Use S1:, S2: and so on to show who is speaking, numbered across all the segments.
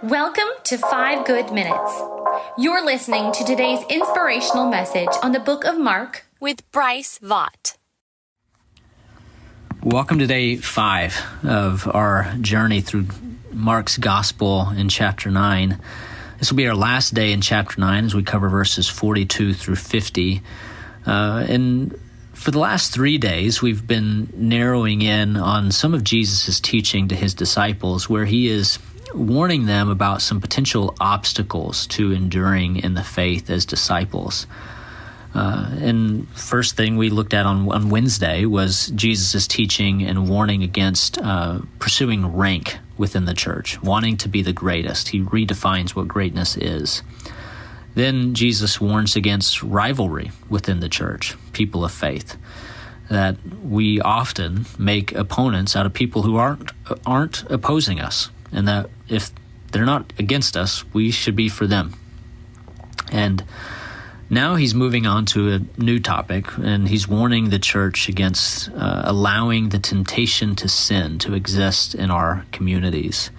S1: Welcome to 5 Good Minutes. You're listening to today's inspirational message on the book of Mark with Bryce Vaught.
S2: Welcome to day 5 of our journey through Mark's Gospel in chapter 9. This will be our last day in chapter 9 as we cover verses 42 through 50. And for the last 3 days, we've been narrowing in on some of Jesus' teaching to his disciples, where he is warning them about some potential obstacles to enduring in the faith as disciples. And first thing we looked at on Wednesday was Jesus' teaching and warning against pursuing rank within the church, wanting to be the greatest. He redefines what greatness is. Then Jesus warns against rivalry within the church, people of faith, that we often make opponents out of people who aren't opposing us, and that if they're not against us, we should be for them. And now he's moving on to a new topic, and he's warning the church against allowing the temptation to sin to exist in our communities.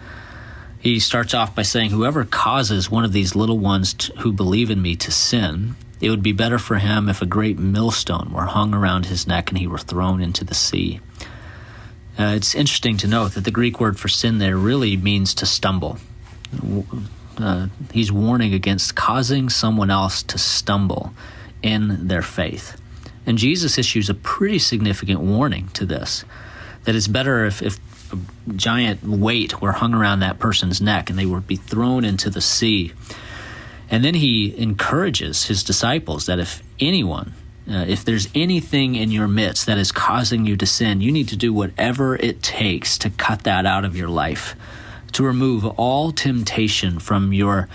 S2: He starts off by saying, whoever causes one of these little ones who believe in me to sin, it would be better for him if a great millstone were hung around his neck and he were thrown into the sea. It's interesting to note that the Greek word for sin there really means to stumble. He's warning against causing someone else to stumble in their faith. And Jesus issues a pretty significant warning to this, that it's better if a giant weight were hung around that person's neck and they would be thrown into the sea. And then he encourages his disciples that if anyone, if there's anything in your midst that is causing you to sin, you need to do whatever it takes to cut that out of your life, to remove all temptation from your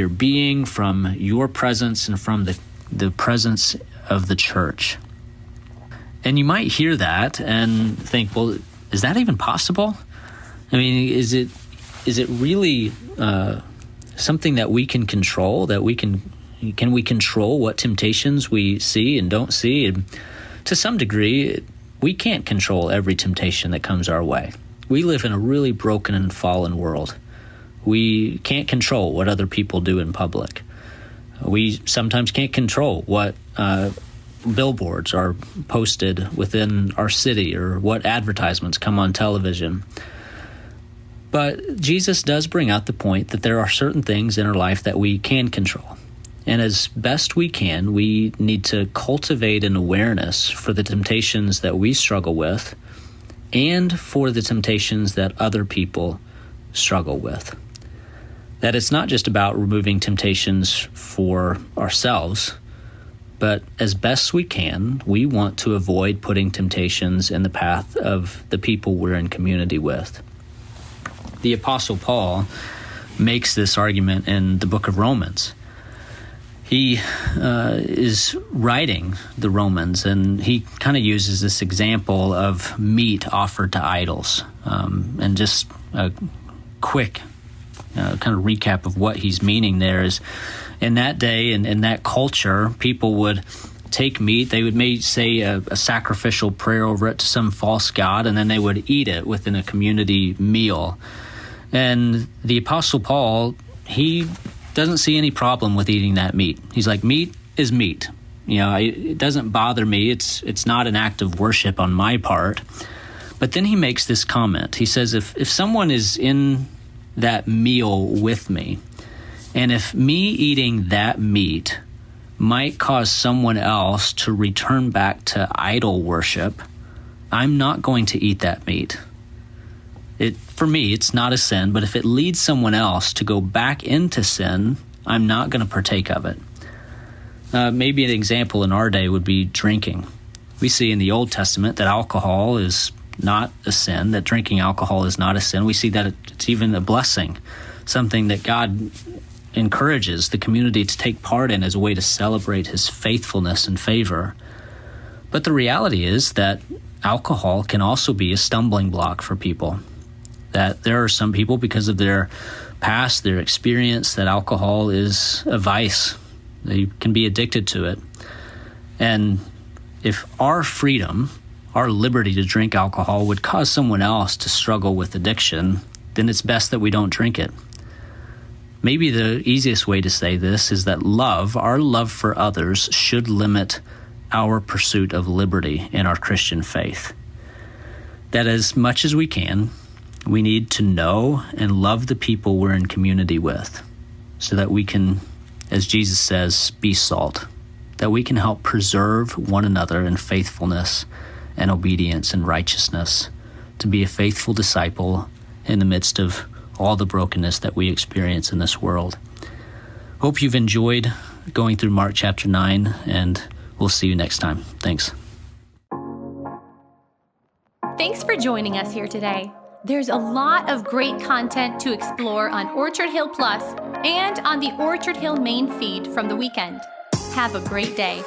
S2: being, from your presence, and from the presence of the church. And you might hear that and think, well, is that even possible? I mean, is it really something that we can control? That we can we control what temptations we see and don't see? And to some degree, we can't control every temptation that comes our way. We live in a really broken and fallen world. We can't control what other people do in public. We sometimes can't control what billboards are posted within our city or what advertisements come on television. But Jesus does bring out the point that there are certain things in our life that we can control. And as best we can, we need to cultivate an awareness for the temptations that we struggle with and for the temptations that other people struggle with. That it's not just about removing temptations for ourselves, but as best we can, we want to avoid putting temptations in the path of the people we're in community with. The Apostle Paul makes this argument in the book of Romans. He is writing the Romans, and he kind of uses this example of meat offered to idols. And just a quick kind of recap of what he's meaning there is, in that day and in that culture, people would take meat, they would say a sacrificial prayer over it to some false god, and then they would eat it within a community meal. And the Apostle Paul, he doesn't see any problem with eating that meat. He's like, meat is meat. You know, it doesn't bother me. It's not an act of worship on my part. But then he makes this comment. He says, if someone is in that meal with me, and if me eating that meat might cause someone else to return back to idol worship, I'm not going to eat that meat. For me, it's not a sin, but if it leads someone else to go back into sin, I'm not going to partake of it. Maybe an example in our day would be drinking. We see in the Old Testament that alcohol is not a sin, that drinking alcohol is not a sin. We see that it's even a blessing, something that God encourages the community to take part in as a way to celebrate his faithfulness and favor. But the reality is that alcohol can also be a stumbling block for people. That there are some people, because of their past, their experience, that alcohol is a vice. They can be addicted to it. And if our freedom, our liberty to drink alcohol would cause someone else to struggle with addiction, then it's best that we don't drink it. Maybe the easiest way to say this is that our love for others, should limit our pursuit of liberty in our Christian faith. That as much as we can, we need to know and love the people we're in community with so that we can, as Jesus says, be salt, that we can help preserve one another in faithfulness and obedience and righteousness, to be a faithful disciple in the midst of all the brokenness that we experience in this world. Hope you've enjoyed going through Mark chapter 9, and we'll see you next time. Thanks.
S1: Thanks for joining us here today. There's a lot of great content to explore on Orchard Hill Plus and on the Orchard Hill main feed from the weekend. Have a great day.